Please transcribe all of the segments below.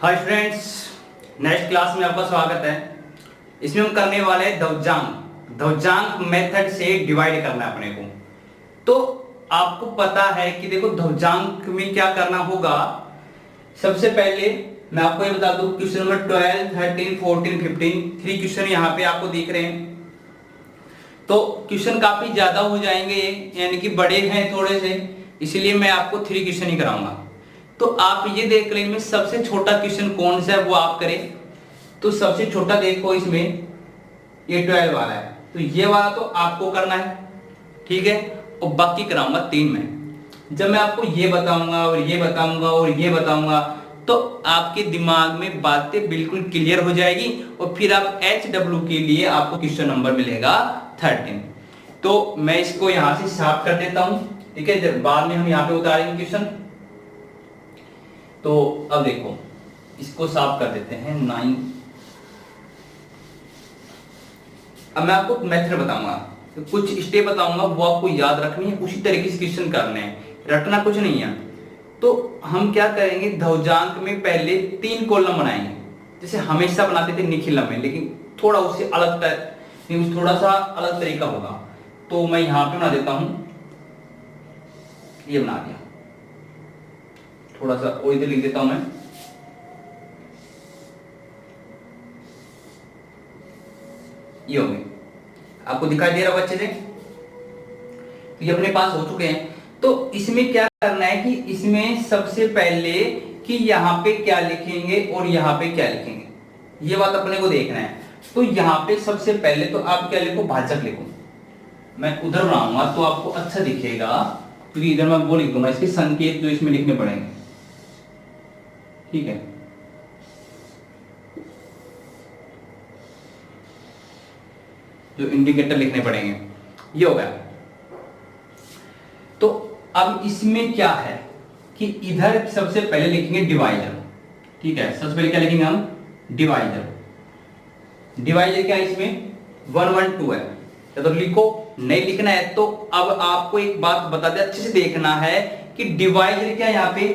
Hi friends, next class में आपका स्वागत है। इसमें हम करने वाले हैं ध्वजांक मेथड से डिवाइड करना है अपने को। तो आपको पता है कि देखो ध्वजांक में क्या करना होगा। सबसे पहले मैं आपको ये बता दूं, क्वेश्चन नंबर 12, 13, 14, 15 3 क्वेश्चन यहाँ पे आपको दिख रहे हैं। तो क्वेश्चन काफी ज्यादा हो जाएंगे, यानी कि बड़े हैं थोड़े से, इसलिए मैं आपको 3 क्वेश्चन ही कराऊंगा। तो आप ये देख लें इनमें सबसे छोटा क्वेश्चन कौन सा है वो आप करें। तो सबसे छोटा देखो इसमें ये 12 वाला है, तो ये वाला तो आपको करना है, ठीक है। और बाकी कराऊंगा 3 में। जब मैं आपको ये बताऊंगा और ये बताऊंगा और ये बताऊंगा तो आपके दिमाग में बातें बिल्कुल क्लियर हो जाएगी और फिर आप HW के लिए आपको क्वेश्चन नंबर मिलेगा 13। तो मैं इसको यहां से साफ कर देता हूं, ठीक है। जब बाद में हम यहाँ पे उतारेंगे क्वेश्चन। तो अब देखो इसको साफ कर देते हैं 9। अब मैं आपको मेथड बताऊंगा, तो कुछ स्टेप बताऊंगा वो आपको याद रखनी है, उसी तरीके से क्वेश्चन करने हैं, रटना कुछ नहीं है। तो हम क्या करेंगे, ध्वजांक में पहले 3 कॉलम बनाएंगे, जैसे हमेशा बनाते थे निखिलम में, लेकिन थोड़ा उससे अलग थोड़ा सा अलग तरीका होगा। तो मैं यहां पे बना देता हूं, ये बना दिया, थोड़ा सा और इधर लिख देता हूं मैं। ये हो गए, आपको दिखाई दे रहा होगा अच्छे से। तो ये अपने पास हो चुके हैं। तो इसमें क्या करना है कि इसमें सबसे पहले कि यहाँ पे क्या लिखेंगे और यहाँ पे क्या लिखेंगे, ये बात अपने को देखना है। तो यहाँ पे सबसे पहले तो आप क्या लिखो, भाजक लिखो। मैं उधर बनाऊंगा तो आपको अच्छा दिखेगा, क्योंकि इधर मैं वो लिख दूंगा, इसके संकेत जो इसमें लिखने पड़ेंगे, ठीक है। जो इंडिकेटर लिखने पड़ेंगे, ये हो गया। तो अब इसमें क्या है कि इधर सबसे पहले लिखेंगे डिवाइजर, ठीक है। सबसे पहले क्या लिखेंगे हम, डिवाइजर। डिवाइजर क्या है इसमें, 1 1 2 है, तो लिखो। नहीं लिखना है तो अब आपको एक बात बता दे, अच्छे से देखना है कि डिवाइजर क्या, यहाँ पे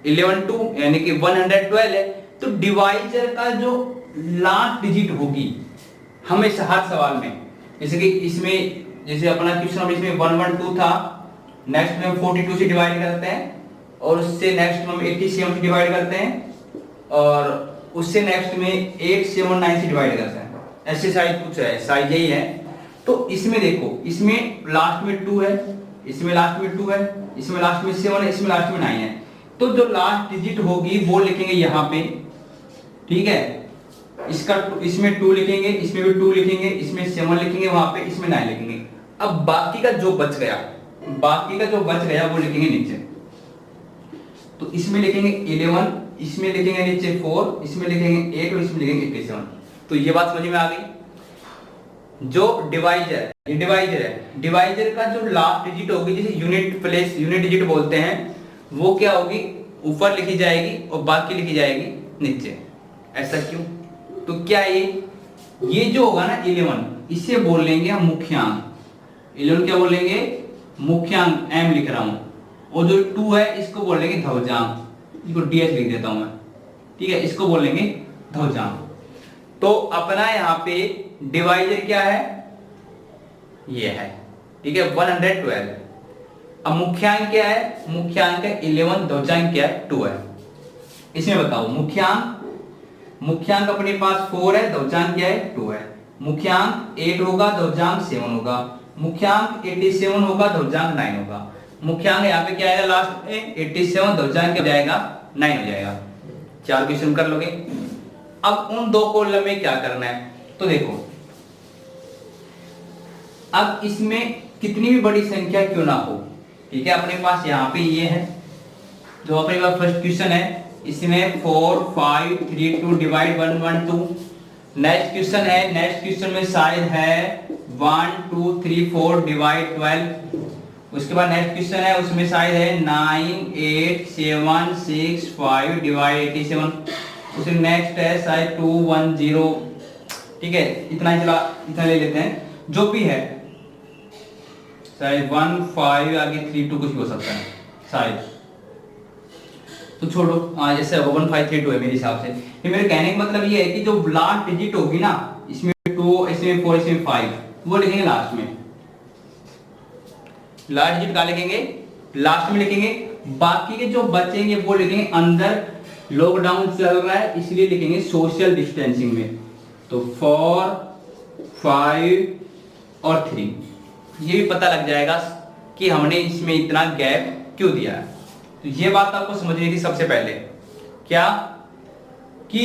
11 2 यानी कि 112 है। तो डिवाइजर का जो लास्ट डिजिट होगी हमेशा हर सवाल में, जैसे कि इसमें, जैसे अपना क्वेश्चन नंबर इसमें 112 था, नेक्स्ट में हम 42 से डिवाइड करते हैं, और उससे नेक्स्ट में हम 87 से डिवाइड करते हैं, और उससे नेक्स्ट में 879 से डिवाइड करते हैं। ऐसे साइज कुछ है, साइज यही है। तो इसमें देखो, इसमें लास्ट में 2 है, इसमें लास्ट में 2 है, इसमें लास्ट में 7 है, इसमें लास्ट में 9 है। तो जो लास्ट डिजिट होगी वो लिखेंगे यहाँ पे, ठीक है। इसका इसमें 2 लिखेंगे, इसमें भी 2 लिखेंगे, इसमें 7 लिखेंगे, वहां पे इसमें 9 लिखेंगे। अब बाकी का जो बच गया वो लिखेंगे नीचे। तो इसमें लिखेंगे 11, इसमें लिखेंगे नीचे 4, इसमें लिखेंगे 8 और इसमें लिखेंगे 87। तो ये बात समझ में आ गई। जो डिवाइजर, ये डिवाइजर है, डिवाइजर का जो लास्ट डिजिट होगी, जिसे यूनिट डिजिट बोलते हैं, वो क्या होगी, ऊपर लिखी जाएगी और बाकी लिखी जाएगी नीचे। ऐसा क्यों, तो क्या ये जो होगा ना 11, इसे बोल लेंगे हम मुख्यांक। 11 क्या बोलेंगे, मुख्यांक, एम लिख रहा हूं। और जो 2 है इसको बोलेंगे ध्वजांक, इसको डीएच लिख देता हूं मैं, ठीक है। इसको बोलेंगे ध्वजांक। तो अपना यहाँ पे डिवाइजर क्या है, ये है, ठीक है, 112। अब मुख्यांक क्या है, मुख्यांक है 11, ध्वजांक क्या है, 2 है। इसमें बताओ, मुख्यांक अपने पास 4 है, ध्वजांक क्या है, 2 है। मुख्यांक 8 होगा, ध्वजांक 7 होगा। मुख्यांक 87 होगा, ध्वजांक 9 होगा। मुख्यांक यहाँ पे क्या आएगा लास्ट में, 87, ध्वजांक क्या हो जाएगा, 9 हो जाएगा। 4 क्वेश्चन कर लोगे। अब उन 2 कॉलम में क्या करना है, तो देखो, अब इसमें कितनी भी बड़ी संख्या क्यों ना हो, ठीक है। अपने पास यहाँ पे ये है, जो अपने पास फर्स्ट क्वेश्चन है, इसमें 4 5 3 2 डिवाइड 1 1 2। नेक्स्ट क्वेश्चन है, नेक्स्ट क्वेश्चन में शायद है 1 2 3 4 डिवाइड 12। उसके बाद नेक्स्ट क्वेश्चन है, उसमें शायद है 9 8 7 6 5 डिवाइड 87। उसमें नेक्स्ट है शायद 2 1 0, ठीक है। इतना ले लेते हैं, जो भी है, शायद 1 5 आगे 3 2 कुछ भी हो सकता है शायद। तो छोड़ो, जैसे 1532 है मेरे हिसाब से। फिर मेरे कहने का मतलब ये है कि जो लास्ट डिजिट होगी ना, इसमें 2, इसमें 4, इसमें 5, वो लिखेंगे लास्ट में। लास्ट डिजिट कहाँ लिखेंगे? लास्ट में लिखेंगे। बाकी के जो बचेंगे वो लिखेंगे अंदर, लॉकडाउन चल रहा है इसलिए लिखेंगे सोशल डिस्टेंसिंग में। तो 4, 5 और 3, ये भी पता लग जाएगा कि हमने इसमें इतना गैप क्यों दिया है। तो ये बात आपको समझनी थी सबसे पहले, क्या कि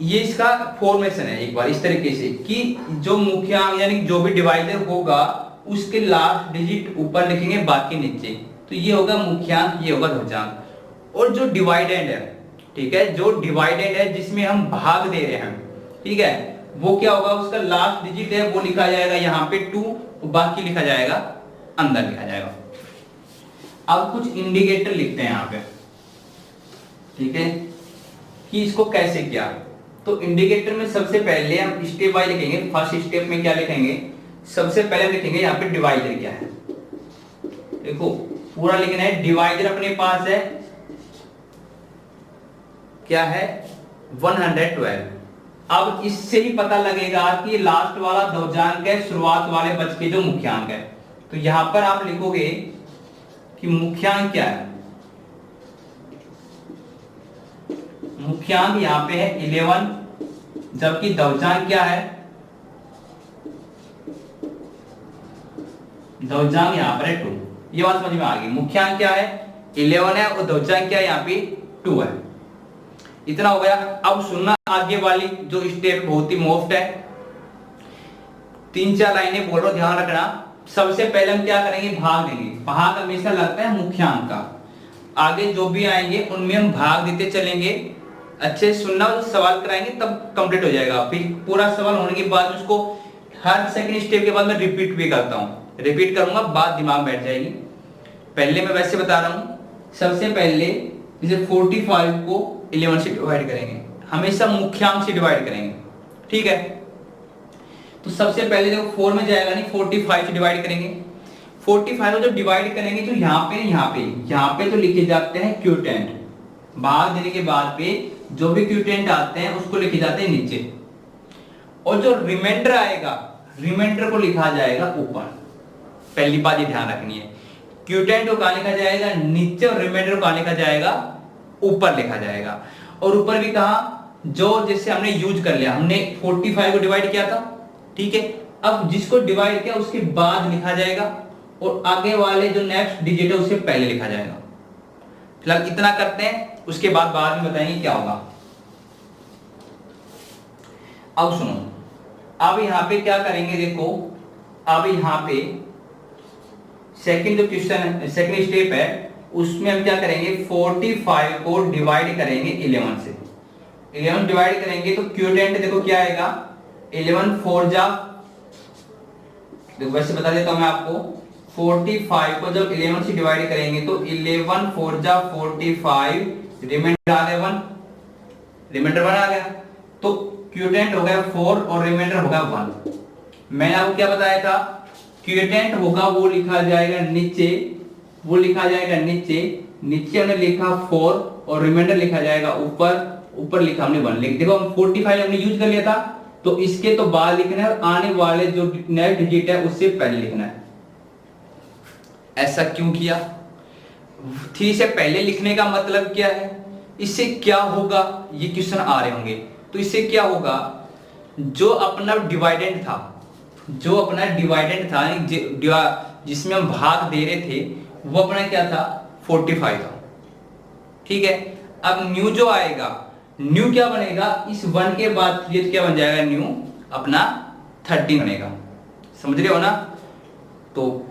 ये इसका फॉर्मेशन है एक बार इस तरीके से कि जो मुख्यांक यानी जो भी डिवाइडर होगा उसके लास्ट डिजिट ऊपर लिखेंगे, बाकी नीचे। तो ये होगा मुख्यांक, ये होगा ध्रुवजांक। और जो डिवाइडेंड है, ठीक है, जो डिवाइडेंड है जिसमें हम भाग दे रहे हैं, ठीक है, वो क्या होगा, उसका लास्ट डिजिट है वो लिखा जाएगा यहाँ पे 2, बाकी लिखा जाएगा अंदर लिखा जाएगा। अब कुछ इंडिकेटर लिखते हैं यहाँ पे, ठीक है, कि इसको कैसे किया। तो इंडिकेटर में सबसे पहले हम स्टेप बाय लिखेंगे। फर्स्ट स्टेप में क्या लिखेंगे, सबसे पहले हम लिखेंगे यहाँ पे डिवाइडर क्या है। देखो पूरा लिखना है। डिवाइडर अपने पास है, क्या है, 112। अब इससे ही पता लगेगा कि लास्ट वाला ध्रुवजांक है, शुरुआत वाले बच के जो मुख्यांक है। तो यहां पर आप लिखोगे कि मुख्यांक क्या है। मुख्यांक यहां पे है 11, जबकि ध्रुवजांक क्या है, ध्रुवजांक यहां पर है 2। ये बात समझ में आ गई। मुख्यांक क्या है 11 है और ध्रुवजांक क्या है यहाँ पे 2 है। इतना हो गया। अब सुनना, आगे वाली जो स्टेप बहुत ही मोस्ट है, 3-4 लाइनें बोल रहा हूं, ध्यान रखना। सबसे पहले हम क्या करेंगे, भाग देंगे। भाग हमेशा लगता है मुख्यांक का, आगे जो भी आएंगे उनमें हम भाग देते चलेंगे। अच्छे सुनना, सवाल कराएंगे तब कंप्लीट हो जाएगा। फिर पूरा सवाल होने के बाद उसको हर सेकंड स्टेप के बाद मैं रिपीट भी करता हूं, रिपीट करूंगा, बात दिमाग बैठ जाएगी। पहले मैं वैसे बता रहा हूं, सबसे पहले जैसे 45 को 11 से डिवाइड करेंगे, हमेशा मुख्यांक से डिवाइड करेंगे, ठीक है। तो सबसे पहले देखो 4 में जाएगा नहीं, 45 से डिवाइड करेंगे। 45 को जब डिवाइड करेंगे तो यहाँ पे तो लिखे जाते हैं क्यूटेंट। भाग देने के बाद पे जो भी क्यूटेंट आते हैं उसको लिखे जाते हैं नीचे, और जो रिमाइंडर आएगा, रिमाइंडर को लिखा जाएगा ऊपर। पहली बात ये ध्यान रखनी है, क्यूटेंट को कहां लिखा जाएगा, नीचे, और रिमाइंडर को कहां लिखा जाएगा, ऊपर लिखा जाएगा। और ऊपर भी कहा, जो जैसे हमने यूज कर लिया, हमने 45 को डिवाइड किया था, ठीक है। अब जिसको डिवाइड किया उसके बाद लिखा जाएगा, और आगे वाले जो नेक्स्ट डिजिट है उससे पहले लिखा जाएगा। फिलहाल इतना करते हैं, उसके बाद में बताएंगे क्या होगा। अब सुनो, अब यहां पे क्या करेंगे, देखो अब यहां पे सेकंड जो क्वेश्चन है, सेकंड स्टेप है, उसमें हम क्या करेंगे, 45 को डिवाइड करेंगे 11 से। 11 डिवाइड करेंगे तो क्यूटेंट देखो क्या आएगा, 11 4 जा, देखो वैसे बता देता हूं मैं आपको, 45 को जब 11 से डिवाइड करेंगे तो 11 4 जा 45, रिमाइंडर आ गया 1, रिमाइंडर 1 आ गया, तो क्यूटेंट हो गया 4 और रिमाइंडर हो गया 1। मैंने आपको क्या बताया था, क्यूटेंट होगा वो लिखा जाएगा नीचे, वो लिखा जाएगा नीचे, नीचे हमने लिखा 4 और रिमाइंडर लिखा जाएगा ऊपर, ऊपर लिखा हमने 1। लिख देखो हम 45 हमने यूज कर लिया था, तो इसके तो बाद लिखना है, आने वाले जो नेक्स्ट डिजिट है उससे पहले लिखना है। ऐसा क्यों किया, 3 से पहले लिखने का मतलब क्या है, इससे क्या होगा, ये क्वेश्चन आ रहे होंगे। तो इससे क्या होगा, जो अपना डिवाइडेंड था, जो अपना डिवाइडेंड था जिसमें हम भाग दे रहे थे, वो अपना क्या था, 45 था, ठीक है। अब न्यू जो आएगा, न्यू क्या बनेगा, इस 1 के बाद ये क्या बन जाएगा, न्यू अपना 13 बनेगा। समझ रहे हो ना। तो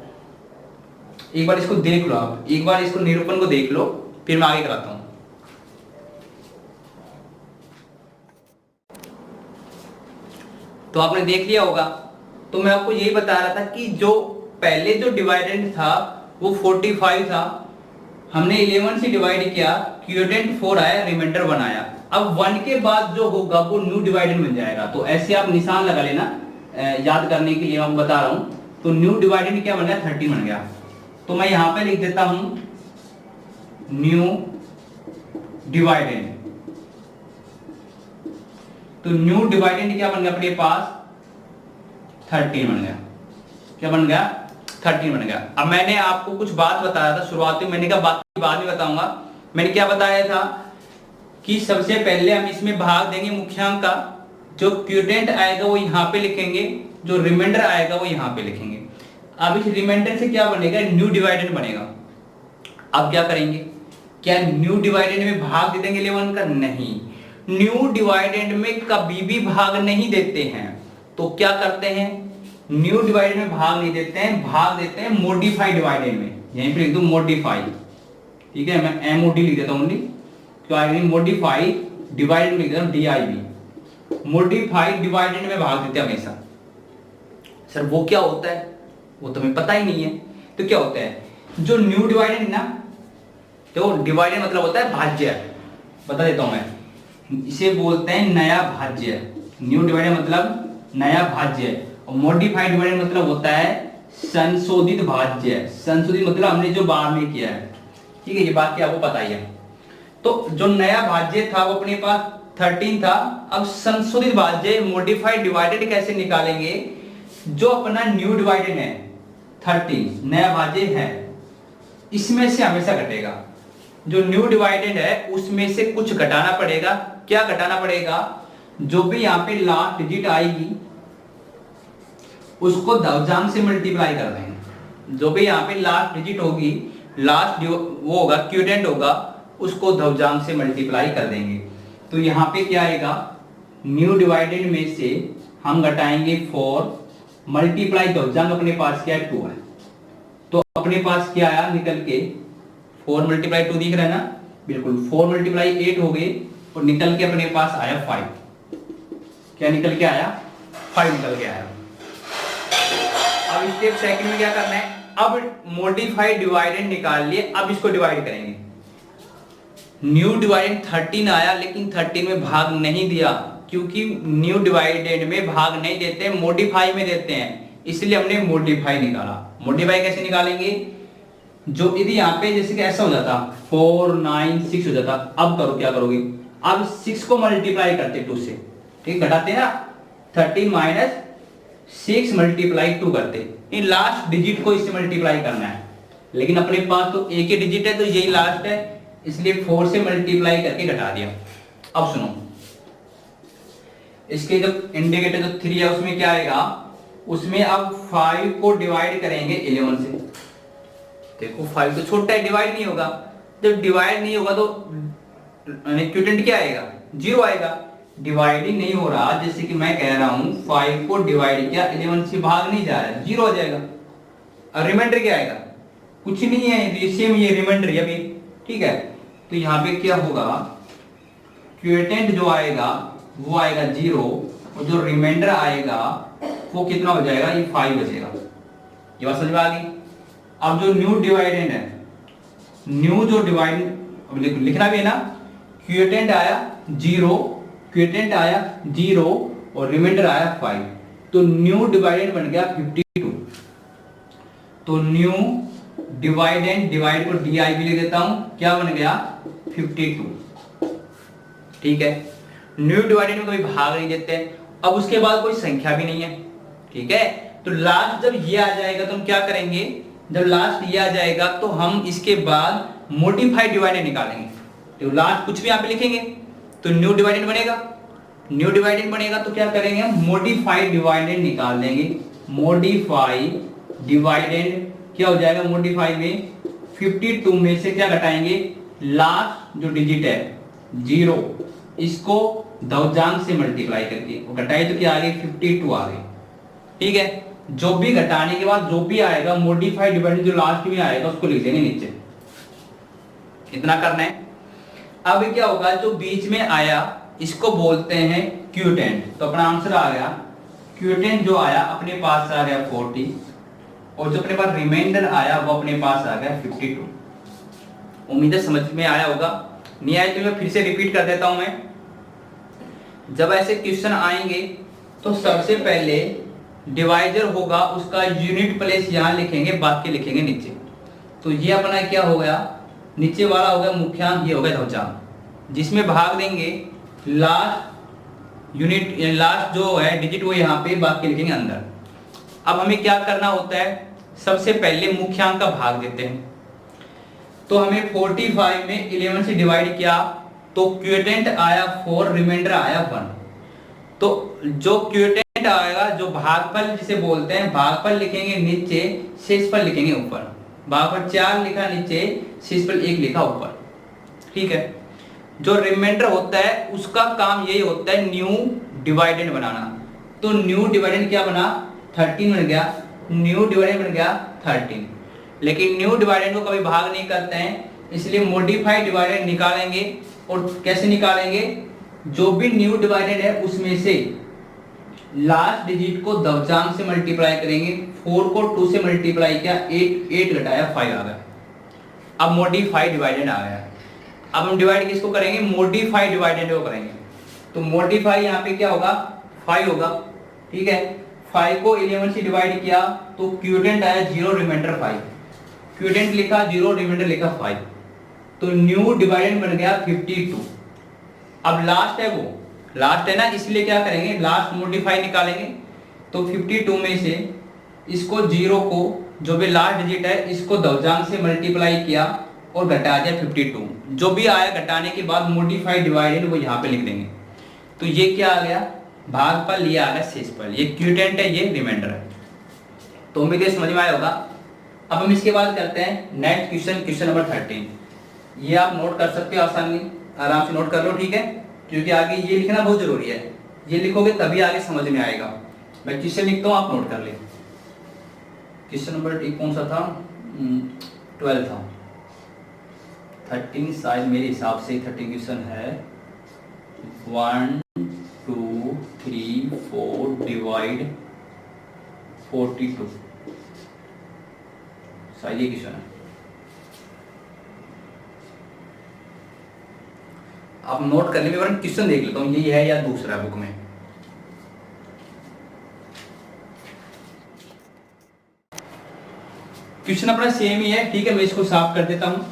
एक बार इसको देख लो, आप एक बार इसको निरूपण को देख लो, फिर मैं आगे कराता हूं। तो आपने देख लिया होगा। तो मैं आपको यही बता रहा था कि जो पहले जो डिवाइडेंड था वो 45 था, हमने 11 से डिवाइड किया, क्यूटेंट 4 आया, रिमाइंडर 1 आया। अब 1 के बाद जो होगा वो न्यू डिवाइडेंड बन जाएगा। तो ऐसे आप निशान लगा लेना, याद करने के लिए मैं बता रहा हूं। तो न्यू डिवाइडेंड क्या बन गया, 13 बन गया। तो मैं यहां पे लिख देता हूं न्यू डिवाइडेंड। तो न्यू डिवाइडेंड क्या बन गया अपने पास 13 बन गया। क्या बन गया 13 बन गया। अब मैंने आपको कुछ बात बताया था शुरुआत में, मैंने कहा बाकी बाद में बताऊंगा। मैंने क्या बताया था कि सबसे पहले हम इसमें भाग देंगे मुख्यांक का, जो क्यूटेंट आएगा वो यहाँ पे लिखेंगे, जो रिमाइंडर आएगा वो यहाँ पे लिखेंगे। अब इस रिमाइंडर से क्या बनेगा न्यू डिवाइडेंड बनेगा। अब क्या करेंगे, क्या न्यू डिवाइडेंड में भाग दे देंगे 11 का? नहीं, न्यू डिवाइडेंड में कभी भी भाग नहीं देते हैं। तो क्या करते हैं, न्यू डिवाइडेंड में भाग नहीं देते हैं, भाग देते हैं मॉडिफाइड डिवाइडेंड में। यहीं पे लिख दूं मॉडिफाई, ठीक है, मैं एमओडी लिख देता हूं ओनली, तो आएगी मॉडिफाइड डिवाइडेंड में लिख देता हूं डीआईबी। मॉडिफाइड डिवाइडेंड में भाग देते हैं हमेशा। सर वो क्या होता है, वो तो हमें पता ही नहीं है। तो क्या होता है, जो न्यू डिवाइडेंड ना, तो डिवाइडेंड मतलब होता है भाज्य, बता देता हूं मैं, इसे बोलते हैं नया भाज्य। न्यू डिवाइडेंड मतलब नया भाज्य, और मॉडिफाइड डिवाइडेंड मतलब होता है संशोधित भाज्य। संशोधित मतलब हमने जो बाद में किया है, ठीक है, ये बात क्या आपको पता ही है। तो जो नया भाज्य था वो अपने पास 13 था। अब संशोधित भाज्य मॉडिफाइड डिवाइडेड कैसे निकालेंगे, जो अपना न्यू डिवाइडेड है 13 नया भाज्य है, इसमें से हमेशा घटेगा। जो न्यू डिवाइडेड है उसमें से कुछ घटाना पड़ेगा। क्या घटाना पड़ेगा, जो भी यहाँ पे लास्ट डिजिट आएगी उसको दशमलव से मल्टीप्लाई कर देंगे। जो भी यहाँ पे लास्ट डिजिट होगी, लास्ट वो होगा क्यूटेंट होगा, उसको दशमलव से मल्टीप्लाई कर देंगे। तो यहाँ पे क्या आएगा, न्यू डिवाइडेड में से हम घटाएंगे 4 मल्टीप्लाई दशमलव अपने पास क्या है 2 है, तो अपने पास क्या आया निकल के 4 मल्टीप्लाई 2 दिख रहा है ना, बिल्कुल 4 मल्टीप्लाई 8 हो गए, और निकल के अपने पास आया 5। क्या निकल के आया 5 निकल के आया। अब स्टेप सेकंड में क्या करना है, अब मॉडिफाइड डिवाइडेंड निकाल लिए, अब इसको डिवाइड करेंगे। न्यू डिवाइडेंड 13 आया, लेकिन 13 में भाग नहीं दिया, क्योंकि न्यू डिवाइडेंड में भाग नहीं देते, मॉडिफाई में देते हैं, इसलिए हमने मॉडिफाई निकाला। मॉडिफाई कैसे निकालेंगे, जो यदि यहाँ पे जैसे कि ऐसा हो जाता 4 9 6 हो जाता, अब करो क्या करोगे, अब 6 को मल्टीप्लाई करते 2 से, ठीक, घटाते हैं ना, 13 माइनस 6 मल्टीप्लाई 2 करते, इन लास्ट डिजिट को इससे मल्टीप्लाई करना है, लेकिन अपने पास तो एक ही डिजिट है तो यही लास्ट है, इसलिए 4 से मल्टीप्लाई करके घटा दिया। अब सुनो, इसके जब इंडिकेटर जो 3 है उसमें क्या आएगा, उसमें अब 5 को डिवाइड करेंगे 11 से। देखो 5 तो छोटा है, डिवाइड नहीं होगा, जब डिवाइड नहीं होगा तो क्यूटेंट क्या आएगा 0 आएगा। डिवाइडिंग नहीं हो रहा, जैसे कि मैं कह रहा हूं 5 को डिवाइड किया 11 से भाग नहीं जा रहा है, 0 आ जाएगा। और रिमाइंडर क्या आएगा, कुछ नहीं है, सेम ये रिमाइंडर है अभी, ठीक है। तो यहाँ पे क्या होगा, क्यूटेंट जो आएगा वो आएगा 0, और जो रिमाइंडर आएगा वो कितना हो जाएगा, ये 5 बचेगा। ये बात समझ में आ गई। अब जो न्यू डिवाइडेंड है, न्यू जो डिवाइड लिखना भी है ना, क्यूटेंट आया 0, क्यूटेंट आया 0 और रिमाइंडर आया 5, तो न्यू डिवाइडेंड बन गया 52। तो न्यू डिवाइडेंड, डिवाइड को डी आई भी लिख देता हूं, क्या बन गया 52, ठीक है। न्यू डिवाइडेंड में कोई भाग नहीं देते, अब उसके बाद कोई संख्या भी नहीं है, ठीक है। तो लास्ट जब ये आ जाएगा तो हम क्या करेंगे, जब लास्ट ये आ जाएगा तो हम इसके बाद मॉडिफाइड डिवाइडेंड निकालेंगे। तो लास्ट कुछ भी यहाँ पे लिखेंगे तो न्यू डिवाइडेंड बनेगा, न्यू डिवाइडेंड बनेगा तो क्या करेंगे हम मॉडिफाइड डिवाइडेंड निकाल देंगे। मॉडिफाइड डिवाइडेंड क्या हो जाएगा, मॉडिफाई में 52 में से क्या घटाएंगे, लास्ट जो डिजिट है 0, इसको दशमलव से मल्टीप्लाई करके वो घटाए तो क्या आ गई 52 आ गई, ठीक है। जो भी घटाने के बाद जो भी आएगा मॉडिफाइड डिवाइडेंड जो लास्ट में आएगा उसको लिख देंगे नीचे, इतना करना है। अब क्या होगा, जो बीच में आया इसको बोलते हैं क्यूटेंट, तो अपना आंसर आ गया, क्यूटेंट जो आया अपने पास आ गया 40, और जो अपने पास रिमाइंडर आया वो अपने पास आ गया 52। उम्मीद है समझ में आया होगा, नहीं आया तो मैं फिर से रिपीट कर देता हूं। मैं जब ऐसे क्वेश्चन आएंगे तो सबसे पहले डिवाइजर होगा, उसका यूनिट प्लेस यहां लिखेंगे, बाकी लिखेंगे नीचे। तो ये अपना क्या हो गया, नीचे वाला हो गया मुख्यांक, ये हो गया दशमलव, जिसमें भाग देंगे लास्ट यूनिट, लास्ट जो है डिजिट वो यहाँ पे, बाकी लिखेंगे अंदर। अब हमें क्या करना होता है, सबसे पहले मुख्यांक का भाग देते हैं। तो हमें 45 में 11 से डिवाइड किया तो क्वोटिएंट आया 4, रिमाइंडर आया 1। तो जो क्वोटिएंट आएगा, जो भागफल जिसे बोलते हैं, भागफल लिखेंगे नीचे, शेषफल लिखेंगे ऊपर। भागफल 4 लिखा नीचे, शेषफल 1 लिखा ऊपर, ठीक है। जो रिमाइंडर होता है उसका काम यही होता है न्यू डिवाइडेंड बनाना। तो न्यू डिवाइडेंड क्या बना, 13 बन गया, न्यू डिवाइडेंड बन गया 13। लेकिन न्यू डिवाइडेंड को कभी भाग नहीं करते हैं, इसलिए मॉडिफाइड डिवाइडेंड निकालेंगे। और कैसे निकालेंगे, जो भी न्यू डिवाइडेंड है उसमें से लास्ट डिजिट को दशमलव से मल्टीप्लाई करेंगे। 4 को 2 से मल्टीप्लाई किया, 8 घटाया 5 आ गया। अब मॉडिफाइड डिवाइडेंड आ गया। अब हम डिवाइड किसको करेंगे, मॉडिफाइड डिवाइडेंड को करेंगे। तो मॉडिफाई यहाँ पे क्या होगा, 5 होगा, ठीक है। 5 को 11 से डिवाइड किया तो क्वोटिएंट आया 0, रिमाइंडर 5। क्वोटिएंट लिखा 0, रिमाइंडर लिखा 5, तो न्यू डिवाइडेंड बन गया 52। अब लास्ट है, वो लास्ट है ना, इसलिए क्या करेंगे, लास्ट मॉडिफाई निकालेंगे। तो 52 में से इसको 0 को, जो भी लास्ट डिजिट है, इसको दशमलव से मल्टीप्लाई किया और घटा दिया 52। जो भी आया घटाने के बाद मॉडिफाइड डिवाइडेड वो यहाँ पे लिख देंगे। तो ये क्या आ गया, भागफल, ये आ गया शेषफल। ये क्वोटिएंट है, ये रिमाइंडर है। तो उम्मीद है समझ में आया होगा। अब हम इसके बाद करते हैं नेक्स्ट क्वेश्चन, क्वेश्चन नंबर 13। ये आप नोट कर सकते हो, आसानी आराम से नोट कर लो, ठीक है, क्योंकि आगे ये लिखना बहुत जरूरी है। ये लिखोगे तभी आगे समझ में आएगा। मैं क्वेश्चन लिखता हूँ, आप नोट कर ले। क्वेश्चन नंबर कौन सा था, 12 था। 13 शायद मेरे हिसाब से 13 क्वेश्चन है। 1 2 3 4 डिवाइड 42, शायद ये क्वेश्चन है। आप नोट करने में क्वेश्चन देख लेता हूँ यही है या दूसरा बुक में। क्वेश्चन अपना सेम ही है, ठीक है। मैं इसको साफ कर देता हूं।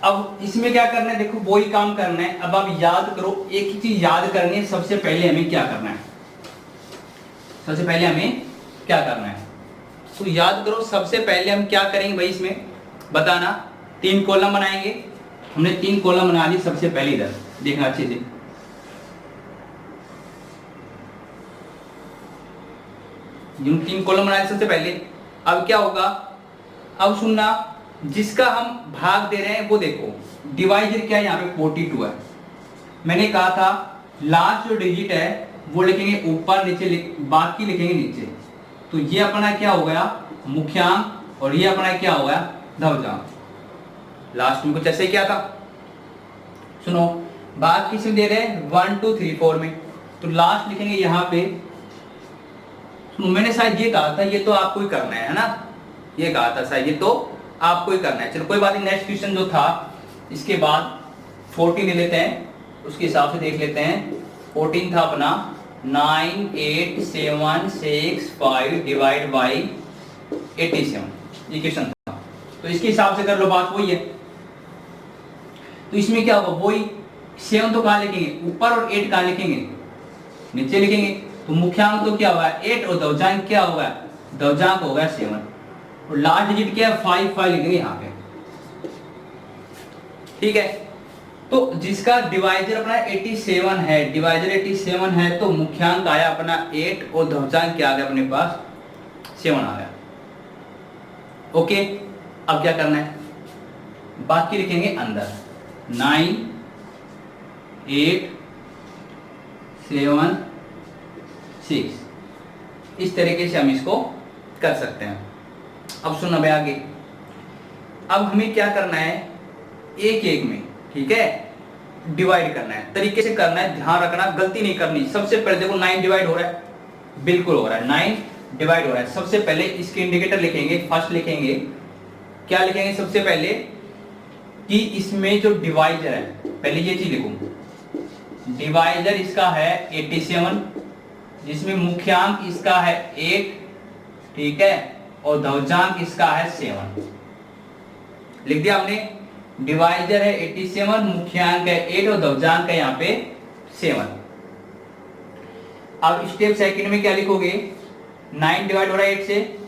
अब इसमें क्या करना है, देखो वही काम करना है। अब आप याद करो, एक ही चीज याद करनी है। सबसे पहले हमें क्या करना है, सबसे पहले हमें क्या करना है, तो याद करो। सबसे पहले हम क्या करेंगे भाई, इसमें बताना। 3 कॉलम बनाएंगे। हमने 3 कॉलम बना ली। सबसे पहले इधर देखना अच्छे से, जिन 3 कॉलम बनाए सबसे पहले। अब क्या होगा, अब सुनना, जिसका हम भाग दे रहे हैं वो देखो। डिवाइजर क्या है, यहाँ पे 42 है। मैंने कहा था लास्ट जो डिजिट है वो लिखेंगे ऊपर, नीचे बाकी लिखेंगे नीचे। तो ये अपना क्या हो गया, मुख्यांक, और ये अपना क्या हो गया, दशमलव। लास्ट में कुछ ऐसे ही क्या था, सुनो। बाकी किसमें दे रहे हैं, 1 2 3 4 में। तो लास्ट लिखेंगे यहाँ पे। सुनो, मैंने शायद ये कहा था, ये तो आपको ही करना है ना, ये कहा था शायद, ये तो आपको ही करना है। चलो कोई बात नहीं। नेक्स्ट क्वेश्चन जो था इसके बाद 14 ले लेते हैं, उसके हिसाब से देख लेते हैं। 14 था अपना 9 8 7 6 5 डिवाइड बाई 87, ये क्वेश्चन था। तो इसके हिसाब से कर लो, बात वही है। तो इसमें क्या होगा, वही 7 तो कहाँ लिखेंगे ऊपर, और 8 कहाँ लिखेंगे नीचे लिखेंगे। तो मुख्यांक तो क्या होगा 8, और दशमलव क्या होगा, दशमलव होगा 7, और लास्ट डिजिट क्या है 5 लिखेंगे यहाँ पे, ठीक है। तो जिसका डिवाइजर अपना 87 है, डिवाइजर 87 है, तो मुख्यांक आया अपना 8 और दशमलव क्या आ गया अपने पास 7 आ गया। ओके, अब क्या करना है, बाकी लिखेंगे अंदर 9 8 7 6। इस तरीके से हम इसको कर सकते हैं। अब सुनो भाई आगे। अब हमें क्या करना है, एक एक में, ठीक है, डिवाइड करना है। तरीके से करना है, ध्यान रखना, गलती नहीं करनी। सबसे पहले देखो 9 डिवाइड हो रहा है, बिल्कुल हो रहा है, 9 डिवाइड हो रहा है। सबसे पहले इसके इंडिकेटर लिखेंगे, फर्स्ट लिखेंगे, क्या लिखेंगे सबसे पहले, कि इसमें जो डिवाइजर है, पहले ये चीज लिखूं। डिवाइजर इसका है 87, जिसमें मुख्यांक इसका है 8, ठीक है, और दशमलव इसका है 7। लिख दिया हमने। डिवाइजर है 87, मुख्यांक है 8 और दवजांक है यहाँ पे 7। अब स्टेप सेकंड में क्या लिखोगे, 9 डिवाइड हो रहा है 8 से,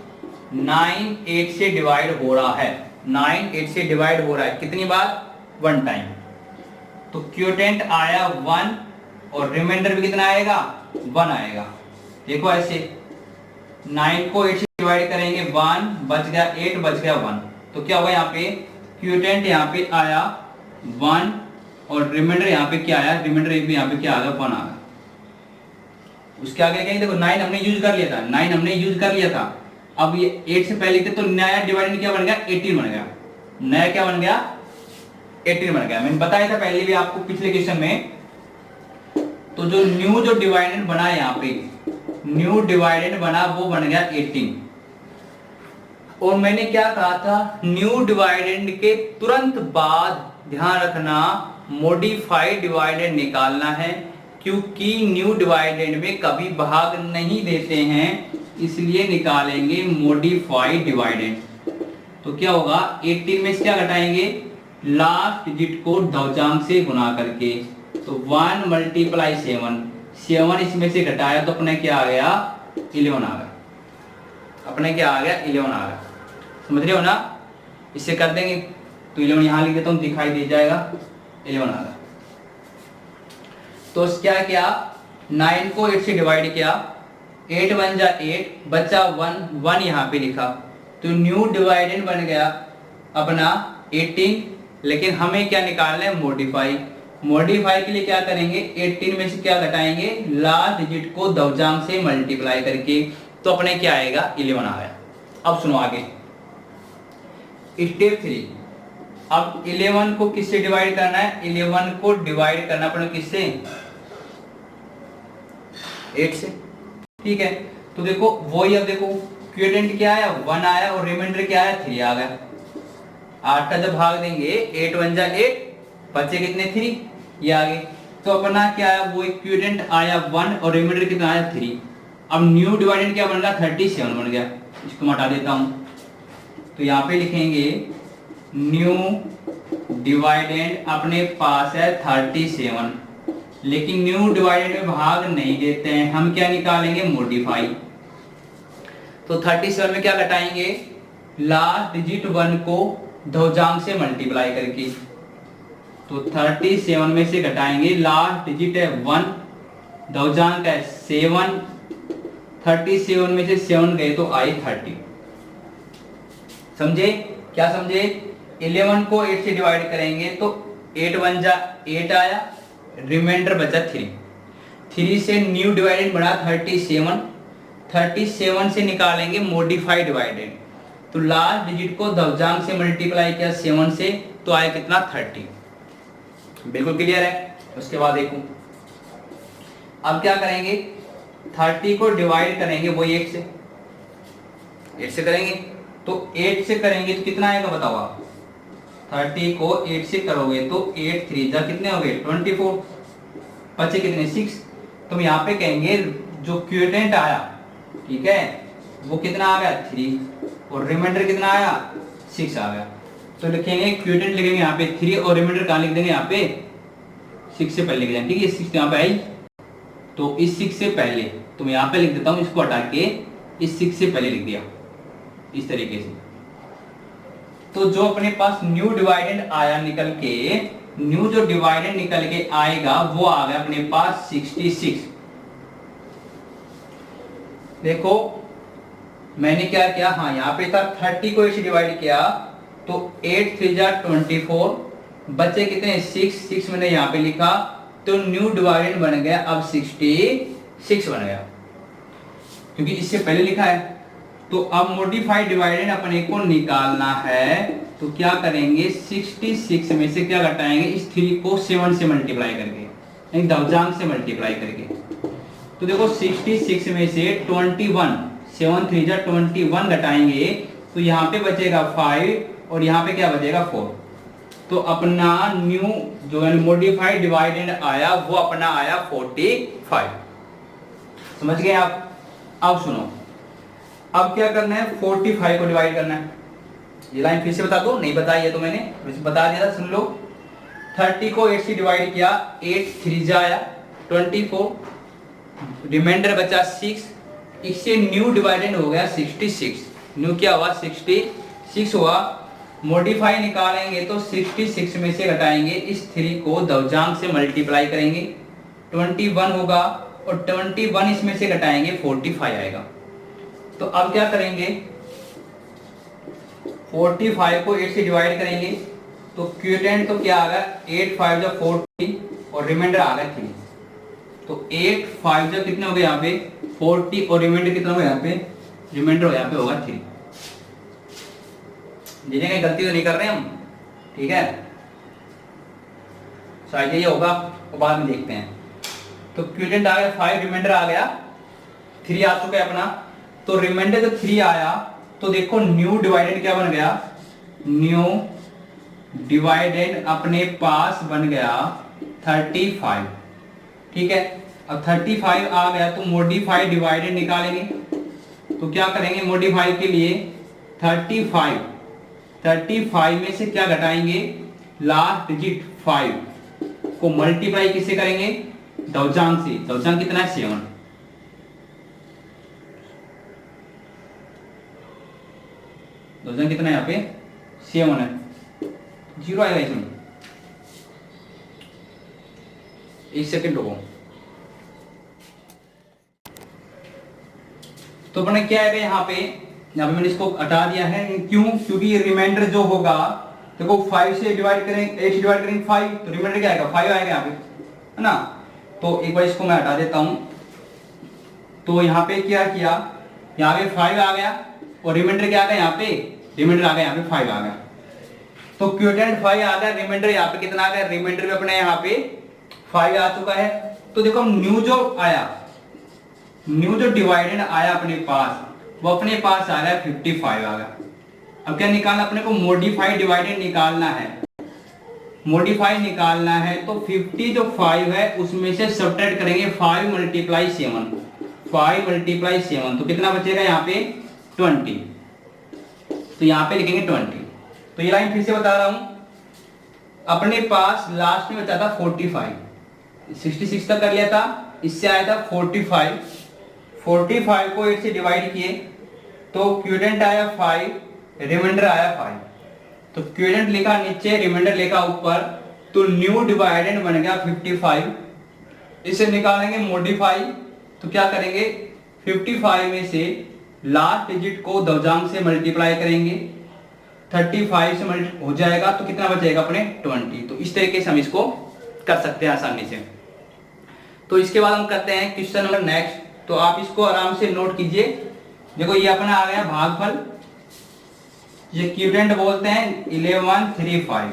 9 8 से डिवाइड हो रहा है, 9 8 से डिवाइड हो रहा है कितनी बार, 1 टाइम। तो क्यूटेंट आया 1 और रिमाइंडर भी कितना आएगा, 1 आएगा। देखो ऐसे 9 को 8 से डिवाइड करेंगे 1 बच गया, 8 बच गया 1, तो क्या हुआ यहाँ पे क्यूटेंट यहाँ पे आया 1 और रिमाइंडर यहाँ पे क्या आया, रिमाइंडर भी यहाँ पे क्या आ गया, 1 आ गया। उसके आगे कहेंगे देखो 9 हमने यूज कर लिया था, 9 हमने यूज कर लिया था। अब ये 8 से पहले थे तो नया डिवाइडेंड क्या बन गया, 18 बन गया। नया क्या बन गया, 18 बन गया। मैंने बताया था पहले भी आपको पिछले क्वेश्चन में। तो जो न्यू जो डिवाइडेंड बना यहाँ पे, न्यू डिवाइडेंड बना वो बन गया 18। और मैंने क्या कहा था, न्यू डिवाइडेंड के तुरंत बाद ध्यान रखना मॉडिफाइड डिवाइडेंड निकालना है, क्योंकि न्यू डिवाइडेंड में कभी भाग नहीं देते हैं, इसलिए निकालेंगे मॉडिफाइड डिवाइडेंड। तो क्या होगा, 18 में से क्या घटाएंगे, लास्ट डिजिट को दवजांक से गुना करके। तो 1 मल्टीप्लाई 7, 7 इसमें से घटाया तो अपने क्या आ गया, 11 आ गया। अपने क्या आ गया, 11 आ गया। समझ रहे हो ना, इससे कर देंगे। तो 11 यहां लिख देता हूं, दिखाई दे जाएगा, 11 आ गया। तो क्या किया, 9 को 8 से डिवाइड किया, 8 1 जा 8 बचा 1, 1 यहाँ पे लिखा। तो न्यू डिवाइडेंड बन गया अपना 18, लेकिन हमें क्या निकालना है, मॉडिफाई। मॉडिफाई के लिए क्या करेंगे, 18 में से क्या घटाएंगे, लास्ट डिजिट को दवजांक से मल्टीप्लाई करके। तो अपने क्या आएगा, 11 आ गया। अब सुनो आगे स्टेप 3। अब 11 को किससे डिवाइड करना है, 11 को डिवाइड करना पड़ेगा किससे, 8 से। ठीक है, तो देखो वही, अब देखो क्यूटेंट क्या आया, 1 आया और रिमाइंडर क्या आया, 3 आ गया। 8 का जब भाग देंगे 8 1 जा 8 बचे कितने, 3, ये आ गए। तो अपना क्या आया, वो क्यूटेंट आया 1 और रिमाइंडर कितना आया, 3। अब न्यू डिवाइडेंड क्या बन रहा, 37 बन गया। इसको मैं हटा देता हूं। तो यहाँ पे लिखेंगे न्यू डिवाइडेंड अपने पास है 37, लेकिन न्यू डिवाइडेंड में भाग नहीं देते हैं, हम क्या निकालेंगे, मॉडिफाई। तो 37 में क्या घटाएंगे, लास्ट डिजिट 1 को दवजांक से मल्टीप्लाई करके। तो 37 में से घटाएंगे, लास्ट डिजिट है 1, दवजांक है 7, 37 में से 7 गए तो आई 30। समझे, क्या समझे, 11 को 8 से डिवाइड करेंगे तो 8 1 जा 8 आया, रिमाइंडर बचा 3। 3 से न्यू डिवाइडेंड बना 37, 37 से निकालेंगे मॉडिफाइड डिवाइडेंड। तो लास्ट डिजिट को दवजांक से मल्टीप्लाई किया 7 से, तो आया कितना, 30। बिल्कुल क्लियर है। उसके बाद देखो अब क्या करेंगे, 30 को डिवाइड करेंगे वही 8 से, 8 से करेंगे। तो 8 से करेंगे तो कितना आएगा बताओ आप, 30 को 8 से करोगे तो 8 3 जा कितने हो गए, 24, बचे कितने, 6। तो यहाँ पे कहेंगे जो क्यूटेंट आया, ठीक है, वो कितना आ गया, 3 और रिमाइंडर कितना आया, 6 आ गया। तो लिखेंगे क्यूटेंट लिखेंगे यहाँ पे 3 और रिमाइंडर कहाँ लिख देंगे, यहाँ पे 6 से पहले लिख देंगे। ठीक है, 6 यहाँ पे आई, तो इस 6 से पहले तो मैं यहाँ पे लिख देता हूँ, इसको हटा के इस 6 से पहले लिख दिया इस तरीके से। तो जो अपने पास न्यू डिवाइडेंड आया निकल के, न्यू जो डिवाइडेंड निकल के आएगा वो आ गया अपने पास 66। देखो मैंने क्या किया, हाँ यहाँ पे था 30 को 8 से डिवाइड किया तो 8 3 जा 24, बचे कितने, 6 मैंने यहाँ पे लिखा, तो न्यू डिवाइडेंड बन गया अब 66 बन गया, क्योंकि इससे पहले लिखा है। तो अब मॉडिफाइड डिवाइडेंड अपने को निकालना है, तो क्या करेंगे, 66 में से क्या घटाएंगे, इस 3 को 7 से मल्टीप्लाई करके, यानी दवजांक से मल्टीप्लाई करके। तो देखो 66 में से 21, 7 3 जा 21 घटाएंगे तो यहाँ पे बचेगा 5 और यहाँ पे क्या बचेगा, 4। तो अपना न्यू जो है मॉडिफाइड डिवाइडेंड आया वो अपना आया 45। समझ गए आप। अब सुनो, अब क्या करना है, 45 को डिवाइड करना है। ये लाइन फिर से बता दो, नहीं बताई है तो मैंने वैसे बता दिया था, सुन लो। 30 को 8 से डिवाइड किया, 8 3 जा आया 24, रिमाइंडर बचा 6, इससे न्यू डिवाइडेड हो गया 66, न्यू क्या हुआ 66 हुआ। मॉडिफाई निकालेंगे तो 66 में से घटाएंगे, इस 3 को दशमलव से मल्टीप्लाई करेंगे 21 होगा, और 21 इसमें से घटाएंगे 45 आएगा। तो अब क्या करेंगे, 45 को 8 से डिवाइड करेंगे तो क्यूटेंट तो क्या आ गया 8 5 जा 40 और रिमाइंडर आ गया 3। तो 8 5 जा कितने हो गए यहाँ पे 40 और रिमाइंडर कितना हो यहाँ पे, रिमाइंडर हो यहाँ पे होगा 3। देखिए कहीं गलती तो नहीं कर रहे हम, ठीक है। शायद ये होगा वो बाद में देखते हैं। तो क्यूटेंट आ गया 5, रिमाइंडर आ गया 3 आ चुका है अपना। तो रिमाइंडर जब 3 आया तो देखो न्यू डिवाइडेड क्या बन गया, न्यू डिवाइडेड अपने पास बन गया 35, ठीक है। अब 35 आ गया तो मॉडिफाई डिवाइडेड निकालेंगे, तो क्या करेंगे मॉडिफाई के लिए 35 में से क्या घटाएंगे, लास्ट डिजिट 5 को मल्टीप्लाई किससे करेंगे, दशमलव से। दशमलव कितना है 7, दशमलव कितना है यहाँ पे 7 है, 0 आएगा इसमें। 1 सेकेंड रुको। तो अपने क्या है यहाँ पे मैंने इसको हटा दिया है, क्यों, क्योंकि ये रिमाइंडर जो होगा देखो 5 से डिवाइड करेंगे, 8 से डिवाइड करेंगे 5, तो रिमाइंडर क्या आएगा 5 आएगा यहाँ पे, है ना। तो एक बार इसको मैं हटा देता हूं। तो यहाँ पे क्या किया, यहाँ पे 5 आ गया और रिमाइंडर क्या आ गया यहाँ पे, रिमाइंडर आ गया यहाँ पे 5 आ गया। तो क्यूटेंट 5 आ गया, रिमाइंडर यहाँ पे कितना आ गया, रिमाइंडर भी अपने यहाँ पे 5 आ चुका है। तो देखो न्यू जो आया, न्यू जो डिवाइडेड आया अपने पास, वो अपने पास आ गया 55 आ गया। अब क्या निकालना अपने को, मॉडिफाई डिवाइडेड निकालना है। मॉडिफाई निकालना है तो 50 जो 5 है उसमें से सब्ट्रैक्ट करेंगे 5 मल्टीप्लाई 7, 5 मल्टीप्लाई 7 तो कितना बचेगा यहाँ पे 20। तो यहाँ पे लिखेंगे 20। तो ये लाइन फिर से बता रहा हूं, अपने पास लास्ट में बचा था 45, 66 तक कर लिया था, इससे आया था 45 को 8 से डिवाइड किए तो क्यूडेंट आया 5, रिमाइंडर आया 5। तो क्यूडेंट लिखा नीचे, रिमाइंडर लिखा ऊपर, तो न्यू डिवाइडेंड बन गया 55। इसे निकालेंगे मॉडिफाई, तो क्या करेंगे 55 में से लास्ट डिजिट को दशमलव से मल्टीप्लाई करेंगे, 35 से मल्टी हो जाएगा तो कितना बचेगा अपने 20। तो इस तरीके से हम इसको कर सकते हैं आसानी से। तो इसके बाद हम करते हैं क्वेश्चन नंबर नेक्स्ट। तो आप इसको आराम से नोट कीजिए। देखो ये अपना आ गया भागफल, ये क्यूडेंट बोलते हैं 1135,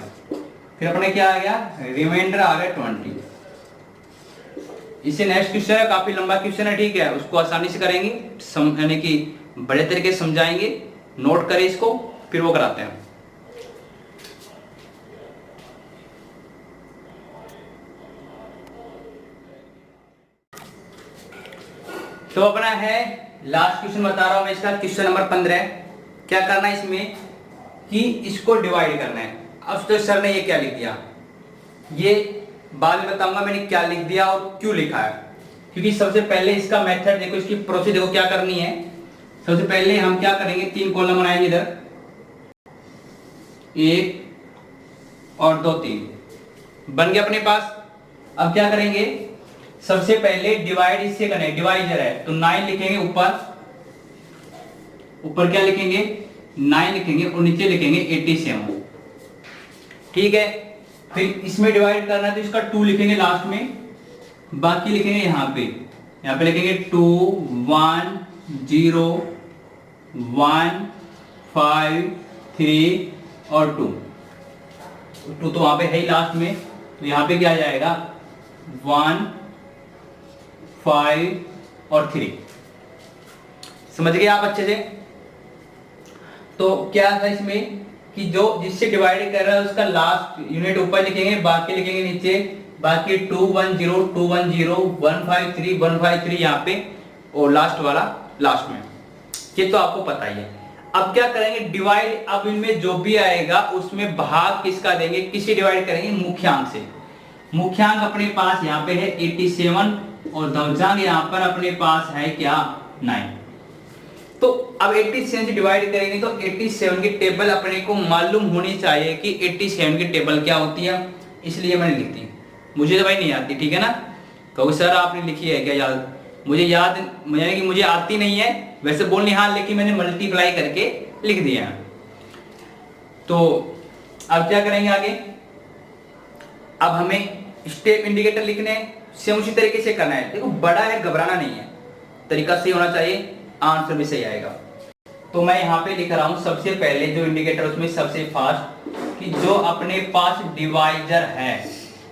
फिर अपने क्या आ गया रिमाइंडर आ गया 20। इससे नेक्स्ट क्वेश्चन है, काफी लंबा क्वेश्चन है, ठीक है, उसको आसानी से करेंगे, यानी कि बड़े तरीके से समझाएंगे, नोट करें इसको, फिर वो कराते हैं। तो अपना है लास्ट क्वेश्चन बता रहा हूं मैं इसका, क्वेश्चन नंबर 15। क्या करना है इसमें कि इसको डिवाइड करना है। अब तो सर ने ये क्या लिख दिया, ये बाद में बताऊंगा मैंने क्या लिख दिया और क्यों लिखा है। क्योंकि सबसे पहले इसका मेथड देखो, इसकी प्रोसेस देखो क्या करनी है। सबसे पहले हम क्या करेंगे, 3 कॉलम बनाएंगे, इधर 1 और 2 3 बन गया अपने पास। अब क्या करेंगे, सबसे पहले डिवाइड इससे करें, डिवाइजर है तो 9 लिखेंगे, ऊपर क्या लिखेंगे 9 लिखेंगे और नीचे लिखेंगे 87, ठीक है। फिर इसमें डिवाइड करना है तो इसका 2 लिखेंगे लास्ट में, बाकी लिखेंगे यहाँ पे लिखेंगे 2 1 0 1 5 3 और 2 तो वहां पे है ही लास्ट में, तो यहाँ पे क्या आ जाएगा 1 5 और 3। समझ गए आप अच्छे से। तो क्या था इसमें कि जो जिससे डिवाइड कर रहा है उसका लास्ट यूनिट ऊपर लिखेंगे, बाकी लिखेंगे नीचे, बाकी 2 1 0 2 1 0 1 5 3 1 5 3 यहाँ पे, और लास्ट वाला लास्ट में। ये तो आपको पता ही है। अब क्या करेंगे, डिवाइड, अब इनमें जो भी आएगा उसमें भाग किसका देंगे, किसे डिवाइड करेंगे, मुख्यांक से। मुख्यांक अपने पास यहाँ पे है 87 और दशमलव यहाँ पर अपने पास है क्या, 9। तो अब 87 से डिवाइड करेंगे तो 87 की टेबल अपने को मालूम होनी चाहिए कि 87 की टेबल क्या होती है, इसलिए मैंने लिख दी। मुझे तो भाई नहीं आती, ठीक है ना, कहो सर आपने लिखी है क्या याद, मुझे याद यानी कि मुझे आती नहीं है वैसे बोलनी, हाँ लेकिन मैंने मल्टीप्लाई करके लिख दिया है। तो अब क्या करेंगे आगे, अब हमें स्टेप इंडिकेटर लिखने सेम उसी तरीके से करना है। देखो बड़ा है, घबराना नहीं है, तरीका सही होना चाहिए, आंसर भी सही आएगा। तो मैं यहाँ पे लिख रहा हूं सबसे पहले जो इंडिकेटर उसमें सबसे फास्ट, कि जो अपने पास डिवाइजर है,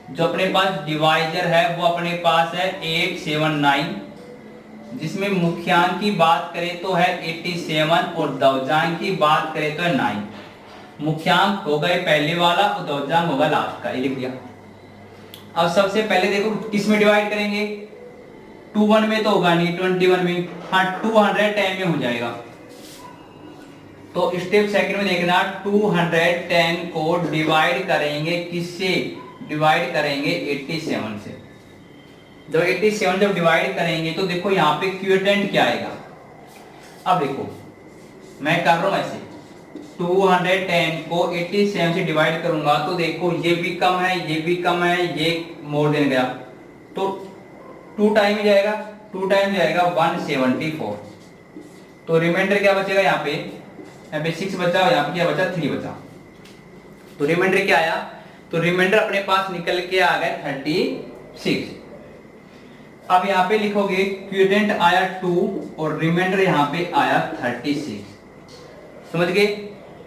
जो अपने पास डिवाइजर है वो अपने पास है 879, जिसमें मुख्यांक की बात करें तो है 87 और दशमलव की बात करें तो है 9। मुख्यांक होगा पहले वाला और दशमलव होगा लास्ट का, ये लिख दिया। अब सबसे पहले देखो किस में डिवाइड करेंगे, 21 में तो होगा नहीं, 21 में, हाँ 210 में हो जाएगा। तो स्टेप सेकंड में देखना, 210 को डिवाइड करेंगे किससे, डिवाइड करेंगे 87 से। जब 87 जब डिवाइड करेंगे तो देखो यहाँ पे क्यूटेंट क्या आएगा। अब देखो मैं कर रहा हूं ऐसे, 210 को 87 से डिवाइड करूंगा तो देखो ये भी कम है, ये भी कम है, ये मोर देन गया, तो 2 टाइम जाएगा, 2 टाइम जाएगा 174। तो रिमाइंडर क्या बचेगा, यहाँ पे 6 बचा और यहाँ पे क्या बचा, 3 बचा। तो रिमाइंडर क्या आया, तो रिमाइंडर अपने पास निकल के आ गया 36। अब यहाँ पे लिखोगे क्यूटेंट आया 2 और रिमाइंडर यहाँ पे आया 36, समझ गए।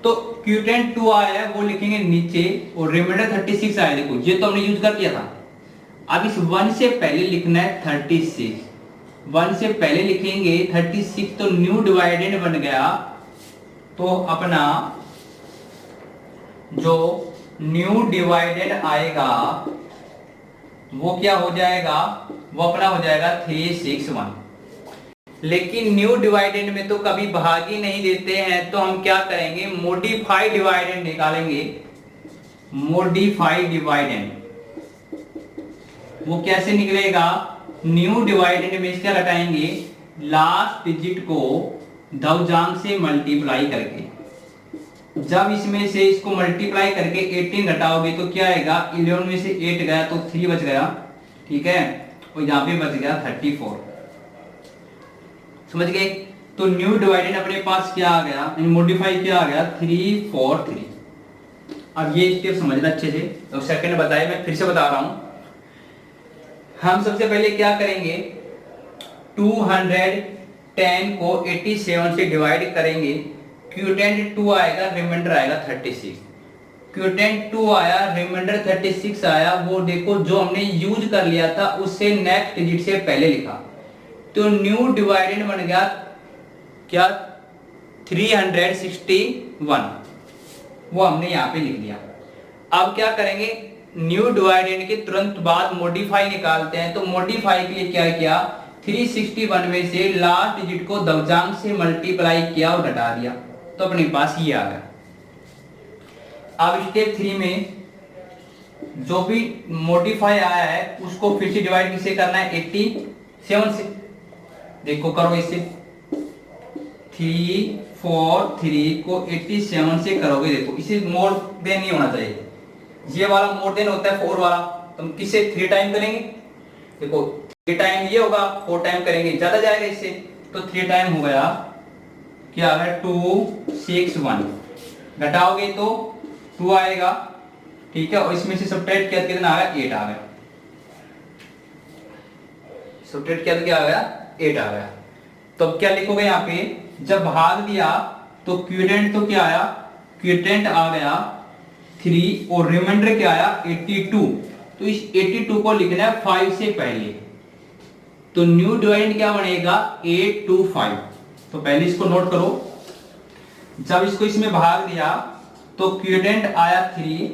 तो क्यूटेंट 2 आया वो लिखेंगे नीचे और रिमाइंडर 36 आया, देखो ये तो हमने यूज कर दिया था। अब इस 1 से पहले लिखना है 36, 1 से पहले लिखेंगे 36 तो न्यू डिवाइडेंड बन गया। तो अपना जो न्यू डिवाइडेंड आएगा वो क्या हो जाएगा, वो अपना हो जाएगा 361। लेकिन न्यू डिवाइडेंड में तो कभी भाग ही नहीं देते हैं, तो हम क्या करेंगे, मॉडिफाइड डिवाइडेंड निकालेंगे। मॉडिफाइड डिवाइडेंड वो कैसे निकलेगा, न्यू डिवाइडेंड में क्या घटाएंगे, लास्ट डिजिट को दशमलव से मल्टीप्लाई करके। जब इसमें से इसको मल्टीप्लाई करके 18 घटाओगे तो क्या आएगा, 11 में से 8 गया तो 3 बच गया, ठीक है, और यहाँ पे बच गया 34, समझ गए। तो न्यू डिवाइडेंड अपने पास क्या आ गया, मॉडिफाई क्या आ गया, 343। अब ये स्टेप समझना अच्छे से, तो सेकंड बताया, मैं फिर से बता रहा हूं। हम सबसे पहले क्या करेंगे, 210 को 87 से डिवाइड करेंगे, क्यूटेंट 2 आएगा, रिमाइंडर आएगा 36। क्यूटेंट 2 आया, रिमाइंडर 36 आया, वो देखो जो हमने यूज कर लिया था उससे नेक्स्ट डिजिट से पहले लिखा, तो न्यू डिवाइडेंड बन गया क्या, 361, वो हमने यहाँ पे लिख दिया। अब क्या करेंगे, न्यू डिवाइडेंड के तुरंत बाद मॉडिफाई निकालते हैं, तो मॉडिफाई के लिए क्या किया, 361 में से लास्ट डिजिट को दशमलव से मल्टीप्लाई किया और घटा दिया, तो अपने पास ये आ गया। अब स्टेप 3 में जो भी मॉडिफाई आया है उसको फिर से डिवाइड किससे करना है, 87 से। देखो करो इससे, 343 को 87 से करोगे, देखो इसे मोर देन नहीं होना चाहिए, ये वाला मोर देन होता है 4 वाला, तुम किससे 3 टाइम करेंगे, देखो 3 टाइम ये होगा, 4 टाइम करेंगे ज्यादा जाएगा इससे, तो 3 टाइम हो गया, क्या है 261, घटाओगे तो 2 आएगा, ठीक है, और इसमें से सब्ट्रैक्ट किया कितना आ गया, 8 आ गया, सब्ट्रैक्ट किया तो क्या आ गया, 8 आ गया। तो अब क्या लिखोगे यहाँ पे, जब भाग दिया तो क्यूटेंट तो क्या आया, क्यूटेंट आ गया 3 और रिमाइंडर क्या आया 82, तो इस 82 को लिखना है 5 से पहले, तो न्यू डिवाइडेंड क्या बनेगा 825। तो पहले इसको नोट करो, जब इसको इसमें भाग दिया तो क्यूटेंट आया 3,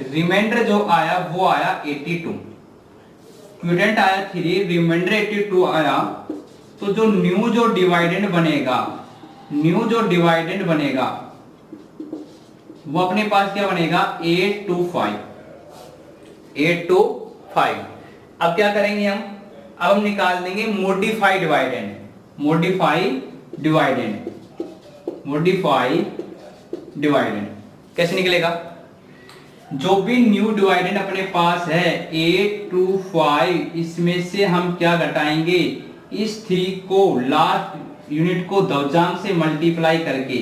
रिमाइंडर जो आया वो आया 82, क्यूटेंट आया 3, रिमाइंडर 82 आया, तो जो न्यू जो डिवाइडेंड बनेगा न्यू जो डिवाइडेंड बनेगा वो अपने पास क्या बनेगा 8 to 5, 8 to 5। अब क्या करेंगे हम, अब हम निकाल देंगे मॉडिफाई डिवाइडेंड, मॉडिफाई डिवाइडेंड कैसे निकलेगा, जो भी न्यू डिवाइडेंड अपने पास है 8 to 5, इसमें से हम क्या घटाएंगे, इस 3 को लास्ट यूनिट को दशमलव से मल्टीप्लाई करके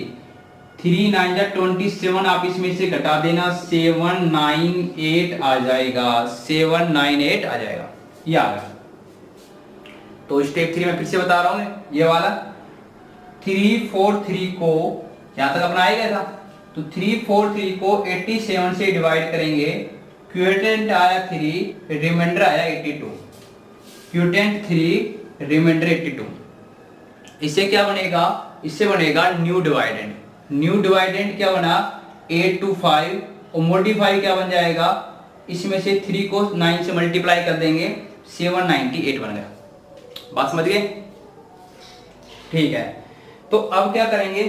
3 9 जा 27, आप इसमें से घटा देना 798 आ जाएगा, 798 आ जाएगा, ये आ गया। तो स्टेप 3 में फिर से बता रहा हूं, ये वाला 343 को यहां तक अपना आएगा था, तो 343 को 87 से डिवाइड करेंगे, क्यूटेंट आया 3, रिमाइंडर आया 82, क्यूटेंट 3, रिमाइंडर 82। इससे क्या बनेगा, इससे बनेगा न्यू डिवाइडेंड। न्यू डिवाइडेंड क्या बना 8 to 5, और मॉडिफाई क्या बन जाएगा, इसमें से 3 को 9 से मल्टीप्लाई कर देंगे 798 बन गया। बात समझ गए, ठीक है। तो अब क्या करेंगे,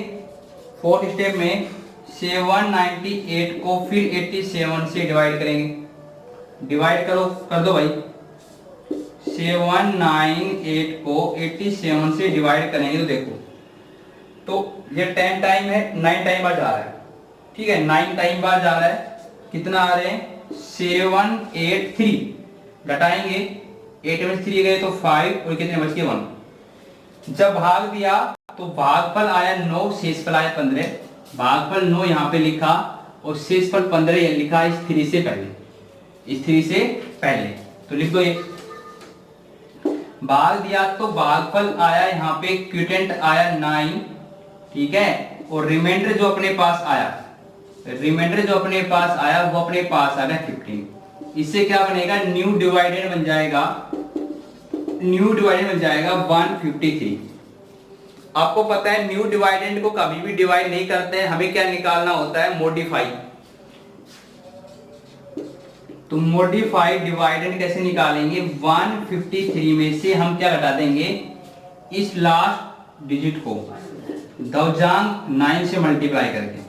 फोर्थ स्टेप में 798 को फिर 87 से डिवाइड करेंगे, डिवाइड करो, कर दो भाई, 798 को 87 से डिवाइड करेंगे तो देखो, तो ये 10 टाइम है, 9 टाइम बाद जा रहा है, ठीक है, 9 टाइम बाद जा रहा है, कितना आ रहे हैं 783, घटाएंगे 8 में 3 गए तो 5, और कितने बच गए 1। जब भाग दिया तो भागफल आया 9, शेषफल आया 15, भागफल 9 यहाँ पे लिखा और शेषफल 15 ये लिखा इस 3 से पहले, इस 3 से पहले, तो लिख दो ये। भाग दिया तो भागफल आया यहाँ पे, क्यूटेंट आया 9, ठीक है, और रिमाइंडर जो अपने पास आया, रिमाइंडर जो अपने पास आया वो अपने पास आ गया 15। इससे क्या बनेगा, न्यू डिवाइडेंड बन जाएगा, न्यू डिवाइडेंड बन जाएगा 153। आपको पता है न्यू डिवाइडेंड को कभी भी डिवाइड नहीं करते हैं, हमें क्या निकालना होता है, मॉडिफाई। तो मॉडिफाई डिवाइडेंड कैसे निकालेंगे, 153 में से हम क्या घटा देंगे, इस लास्ट डिजिट को दशमलव 9 से मल्टीप्लाई करके,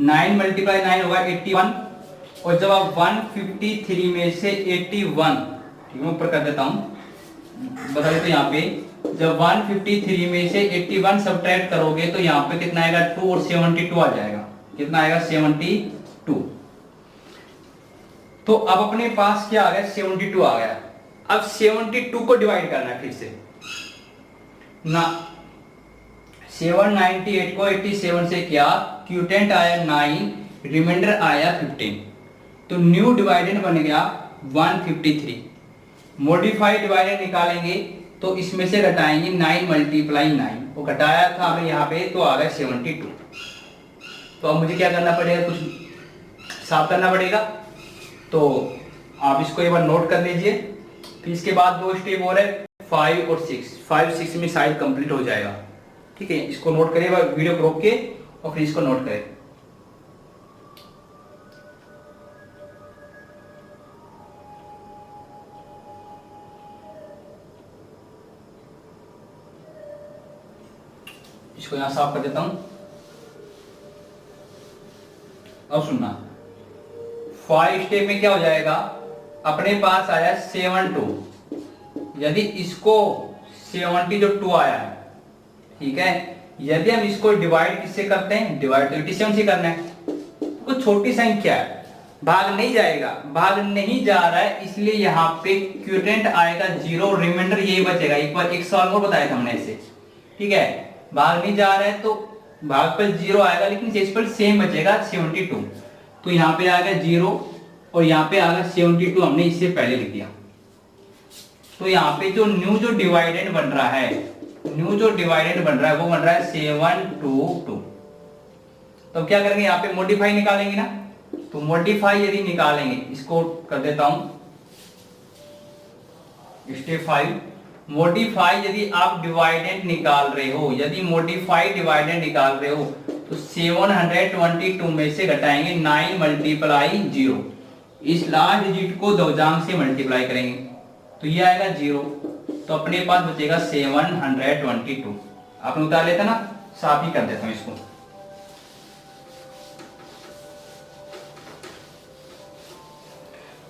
9 मल्टीप्लाई 9 होगा 81, और जब आप 153 में से 81, ठीक है ऊपर कर देता हूं, बता देते यहाँ पे, जब 153 में से 81 सब्ट्रैक्ट करोगे तो यहाँ पे कितना आएगा 2 और 72 आ जाएगा, कितना आएगा 72। तो अब अपने पास क्या आ गया 72 आ गया। अब 72 को डिवाइड करना है फिर से ना, 798 को 87 से किया, क्यूटेंट आया 9, रिमाइंडर आया 15, तो न्यू डिवाइडेंड बन गया 153। मॉडिफाइड डिवाइडेंड निकालेंगे तो इसमें से घटाएंगे 9 मल्टीप्लाई 9, वो घटाया था हमें यहाँ पे तो आ गया 72। तो अब मुझे क्या करना पड़ेगा, कुछ साफ करना पड़ेगा, तो आप इसको एक बार नोट कर लीजिए। फिर इसके बाद 2 स्टेप और है, 5 और 6, 5 6 में शायद कंप्लीट हो जाएगा, ठीक है। इसको नोट करिए, वीडियो को रोक के और फिर इसको नोट करें। इसको यहां साफ कर देता हूं। अब सुनना, 5 स्टेप में क्या हो जाएगा, अपने पास आया 72, यदि इसको 70 जो 2 आया है, ठीक है, यदि हम इसको डिवाइड किससे करते हैं, डिवाइड तो 87 से करना है, कुछ छोटी संख्या है, भाग नहीं जाएगा, भाग नहीं जा रहा है, इसलिए यहाँ पे क्यूटेंट आएगा 0, रिमाइंडर यही बचेगा। एक बार एक सवाल और बताया था हमने इसे, ठीक है, भाग नहीं जा रहा है तो भागफल 0 आएगा, लेकिन शेषफल सेम बचेगा 72, तो यहाँ पे आएगा 0 और यहाँ पे आएगा 72, हमने इससे पहले लिख दिया। तो यहाँ पे जो न्यू जो डिवाइडेंड बन रहा है, न्यू जो डिवाइडेंड बन रहा है वो बन रहा है 722। तो क्या करेंगे, यहाँ पे मॉडिफाई निकालेंगे ना, तो मॉडिफाई यदि निकालेंगे, इसको कर देता हूं स्टेप 5। मॉडिफाई यदि आप डिवाइडेंड निकाल रहे हो, यदि मॉडिफाई डिवाइडेंड निकाल रहे हो तो 722 में से घटाएंगे 9 मल्टीप्लाई 0, इस लास्ट डिजिट को दशमलव से मल्टीप्लाई करेंगे तो ये आएगा 0, तो अपने पास बचेगा 722। आपने उतार लेता ना, साफ ही कर देता हूं इसको।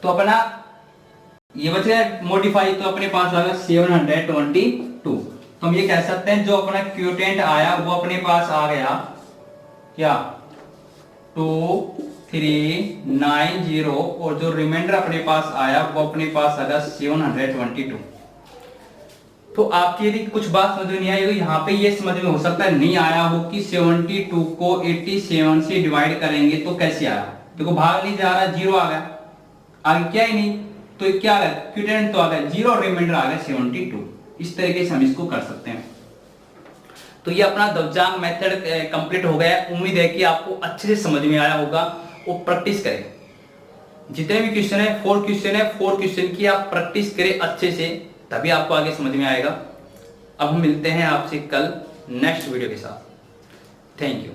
तो अपना ये बच गया मॉडिफाई, तो अपने पास आ गया 722। तो हम ये कह सकते हैं जो अपना क्यूटेंट आया वो अपने पास आ गया क्या 2390, और जो रिमाइंडर अपने पास आया वो अपने पास आ गया 722। तो आपकी यदि कुछ बात समझ में नहीं आई तो यहाँ पे ये समझ में हो सकता है नहीं आया हो कि 72 को 87 से डिवाइड करेंगे तो कैसे आया। देखो भाग नहीं जा रहा, जीरो आ गया, आगे क्या ही नहीं, तो क्या आ गया क्यूटेंट तो आ गया जीरो, रिमाइंडर आ गया 72। इस तरीके से हम इसको कर सकते हैं। तो ये अपना दबचांग मेथड कंप्लीट हो गया। उम्मीद है कि आपको अच्छे से समझ में आया होगा। वो प्रैक्टिस करें, जितने भी क्वेश्चन है 4 क्वेश्चन है, 4 क्वेश्चन की आप प्रैक्टिस करें अच्छे से, तभी आपको आगे समझ में आएगा। अब हम मिलते हैं आपसे कल नेक्स्ट वीडियो के साथ। Thank you.